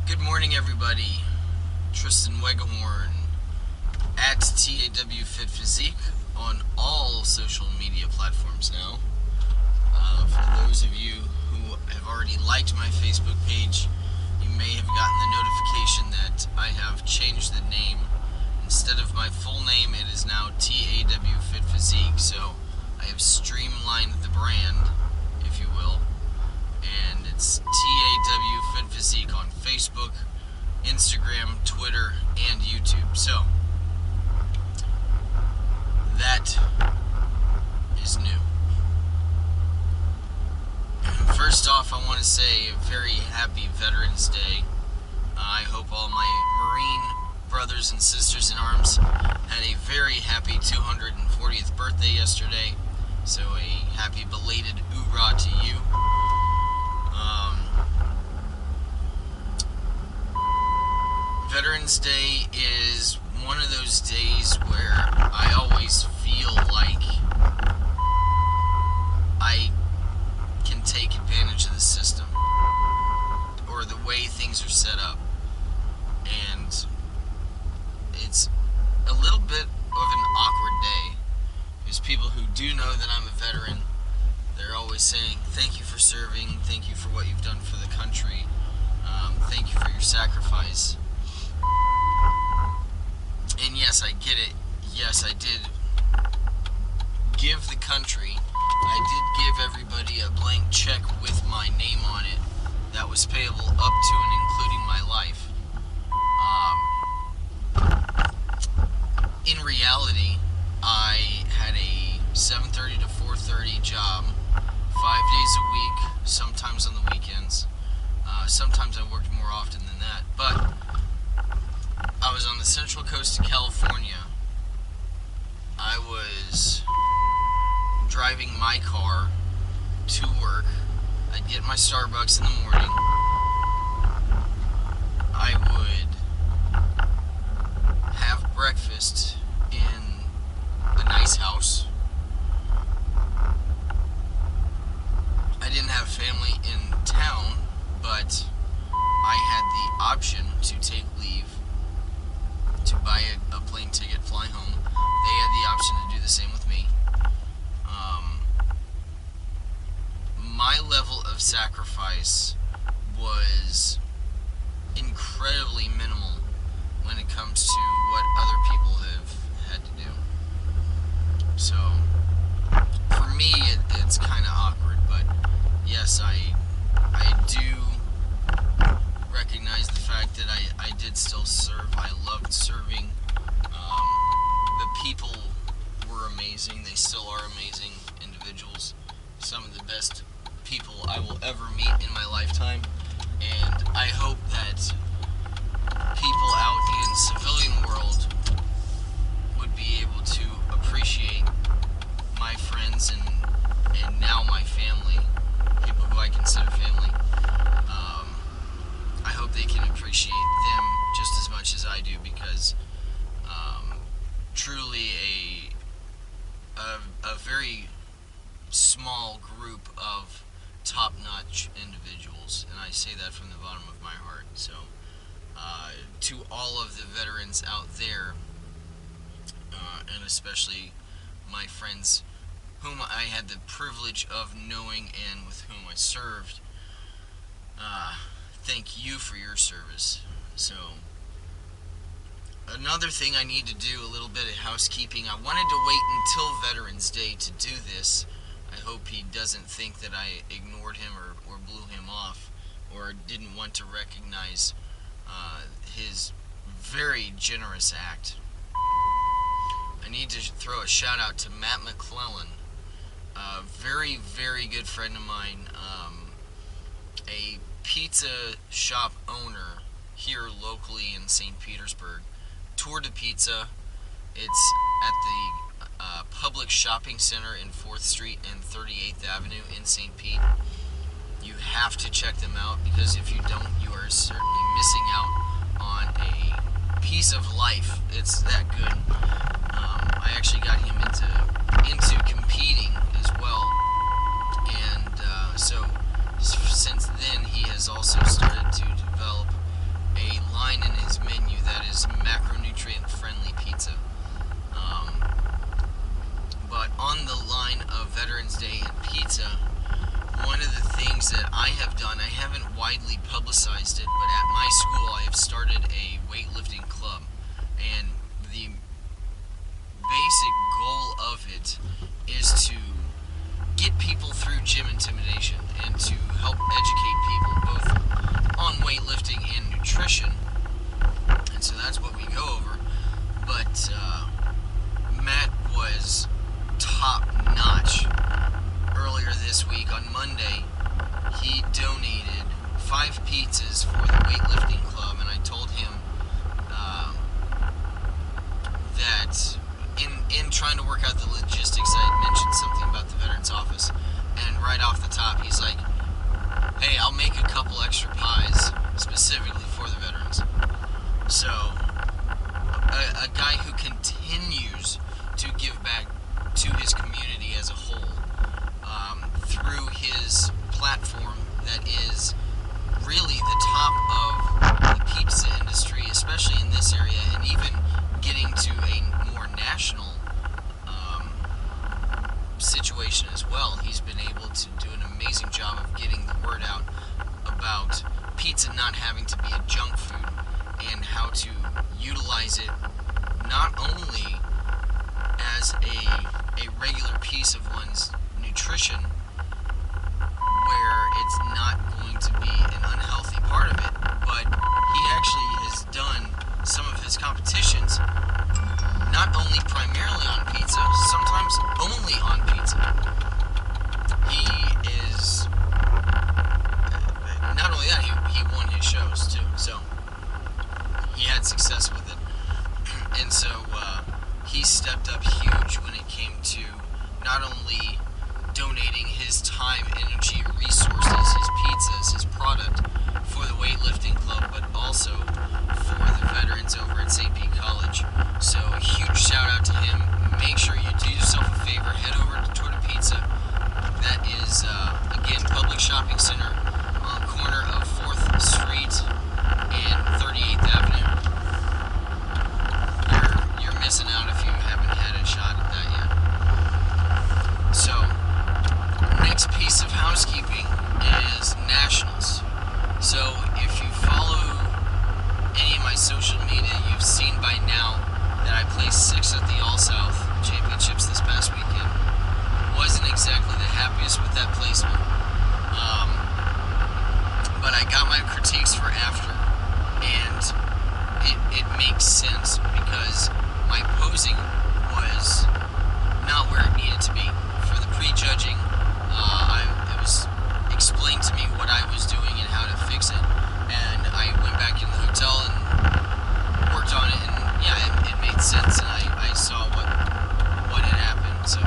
Good morning, everybody. Tristan Wegahorn at TAW Fit Physique on all social media platforms now. For those of you who have already liked my Facebook page, you may have gotten the notification that I have changed the name. Instead of my full name, it is now TAW Fit Physique. So I have streamlined the brand, if you will, and it's TAW Fit Physique on Facebook, Instagram, Twitter, and YouTube. So that is new. First off, I want to say a very happy Veterans Day. I hope all my Marine brothers and sisters in arms had a very happy 240th birthday yesterday. So a happy belated oorah to you. Veterans Day is one of those days where I always feel like I can take advantage of the system or the way things are set up. And it's a little bit of an awkward day because people who do know that I'm a veteran, they're always saying, thank you for serving, thank you for what you've done for the country, thank you for your sacrifice. And yes, I get it. Yes, I did give the country, I did give everybody a blank check with my name on it that was payable up to and including my life. In reality, I had a 7:30 to 4:30 job, 5 days a week, sometimes on the weekends. Sometimes I worked more often than that, but I was on the central coast of California. I was driving my car to work. I'd get my Starbucks in the morning. I would have breakfast in a nice house. I didn't have family in town, but I had the option to take leave to buy a plane ticket, fly home. They had the option to do the same with me. My level of sacrifice was incredibly minimal when it comes to what other people have had to do. So, for me, it's kind of awkward, but yes, I do recognize the fact that I did still serve. I loved serving. The people were amazing. They still are amazing individuals. Some of the best people I will ever meet in my lifetime. And I hope that people out in the civilian world would be able to appreciate my friends and now my family, people who I consider family. I hope they can appreciate them just as much as I do, because truly a very small group of top-notch individuals, and I say that from the bottom of my heart. So to all of the veterans out there, and especially my friends whom I had the privilege of knowing and with whom I served, thank you for your service. So, another thing I need to do, a little bit of housekeeping. I wanted to wait until Veterans Day to do this. I hope he doesn't think that I ignored him or blew him off or didn't want to recognize his very generous act. I need to throw a shout out to Matt McClellan, a very, very good friend of mine, a pizza shop owner here locally in St. Petersburg. Tour de Pizza. It's at the Public Shopping Center in 4th Street and 38th Avenue in St. Pete. You have to check them out, because if you don't, you are certainly missing out on a piece of life. It's that good. I actually got him into competing as well, and so since then he has also started to develop publicized it, but at my school I have started a weightlifting club, and the basic goal of it is to get people through gym intimidation and to help educate people both on weightlifting and nutrition. And so that's what we go over. But Matt was top notch earlier this week. On Monday, he donated 5 pizzas for the weightlifting club, and I told him that in trying to work out the logistics, I had mentioned something about the Veterans Office, and right off the top, he's like, "Hey, I'll make a couple extra pies specifically for the veterans." So, a guy who continues to give back to his community as a whole through his platform that is really the top of the pizza industry, especially in this area, and even getting to a more national situation as well. He's been able to do an amazing job of getting the word out about pizza not having to be a junk food and how to utilize it not only as a regular piece of one's nutrition where it's not going to be an unhealthy part of it, but he actually has done some of his competitions not only primarily on pizza, sometimes only on pizza. He is, not only that, he won his shows too, so he had success with it. And so he stepped up huge when it came to not only donating his time, energy, resources, his pizzas, his product for the weightlifting club, but also for the veterans over at St. Pete College. So a huge shout out to him. Make sure you do yourself a favor, head over to Torta Pizza. That is, again, Public Shopping Center on the corner of 4th Street and 38th Avenue. You're missing out if you haven't had a shot at that yet. So, next piece of housekeeping is nationals. So if you follow any of my social media, you've seen by now that I placed 6th at the All-South Championships this past weekend. Wasn't exactly the happiest with that placement. But I got my critiques for after, and it makes sense because my posing was not where it needed to be. For the pre-judging, it was explained to me what I was doing and how to fix it, and I went back in the hotel and worked on it, and yeah, it made sense, and I saw what had happened. So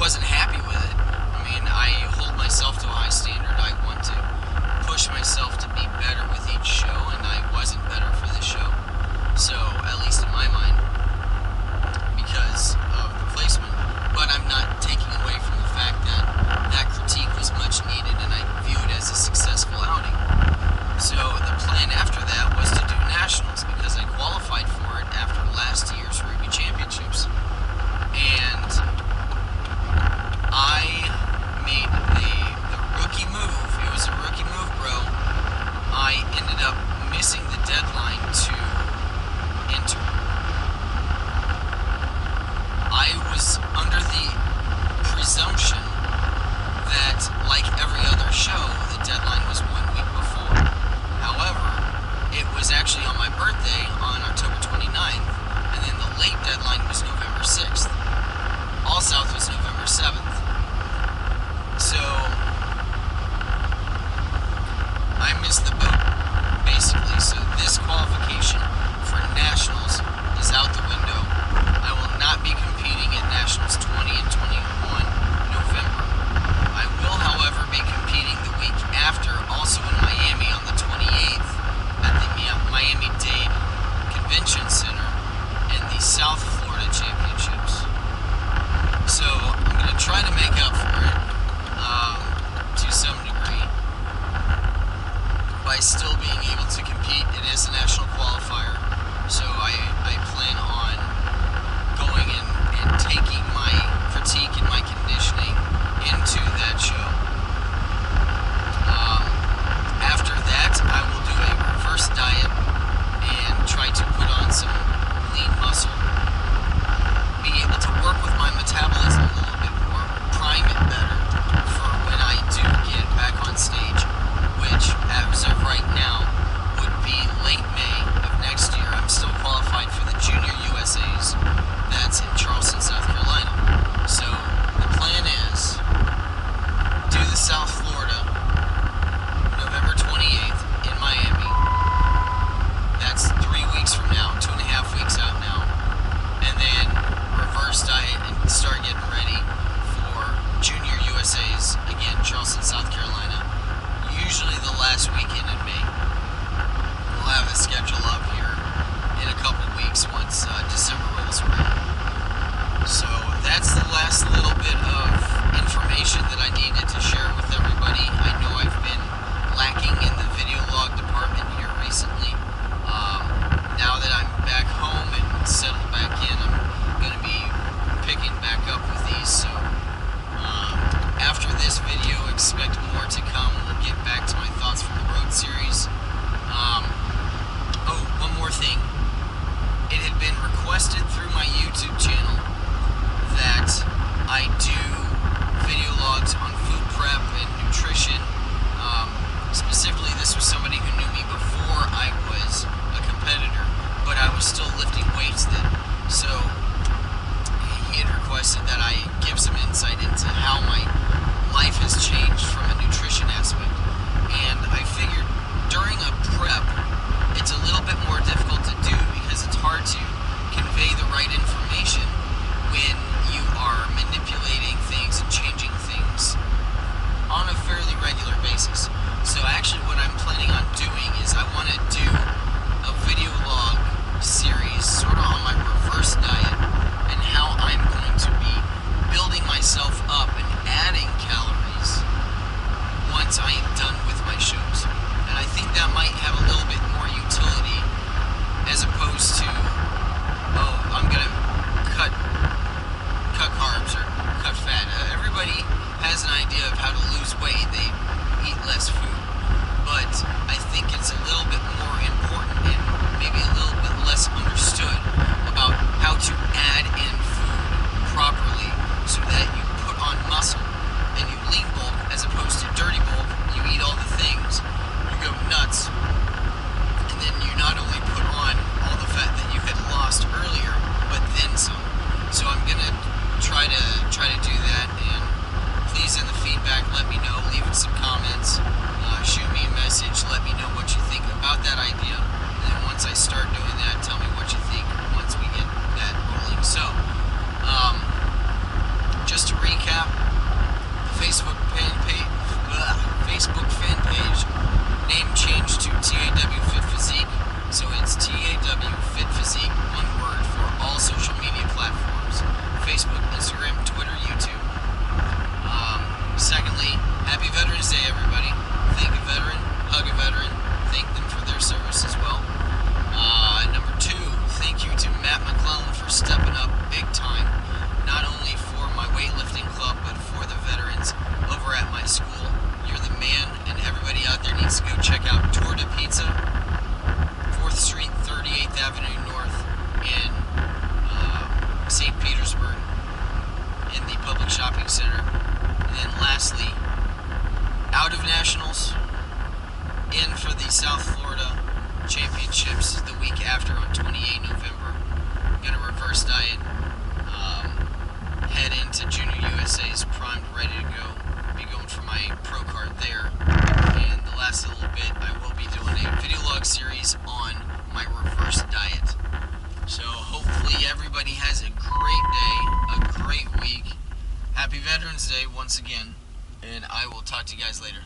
wasn't happy with it. I mean, I hold myself to a high standard. I want to push myself to be better with each show, and I wasn't better for this show. So, at least in my mind, because of the placement. But I'm not taking away from the fact that that critique was much needed, and I view it as a successful outing. So the plan after that was to do nationals, because I qualified for it after last year's Ruby Championships. And I made the rookie move. It was a rookie move, bro. I ended up missing the deadline to enter. I was under the presumption that, like every other show, the deadline was 1 week before. However, it was actually on my birthday on October 29th, and then the late deadline was November 6th. All-South was November 7th. So, I missed the boat, basically. So this qualification for nationals is out the window. I will not be competing at Nationals 20 and 21 November. I will, however, be competing the week after, also in Miami on the 28th at the Miami-Dade Convention Center in the South Florida Championships. So I'm going to try to make up for it to some degree by still being able to compete. It is a national qualifier, so I plan on going and taking my critique and my conditioning into that show. South Florida Championships the week after on 28 November. I'm gonna reverse diet. Head into Junior USA's primed, ready to go. Be going for my pro card there. And the last little bit, I will be doing a video log series on my reverse diet. So hopefully everybody has a great day, a great week. Happy Veterans Day once again, and I will talk to you guys later.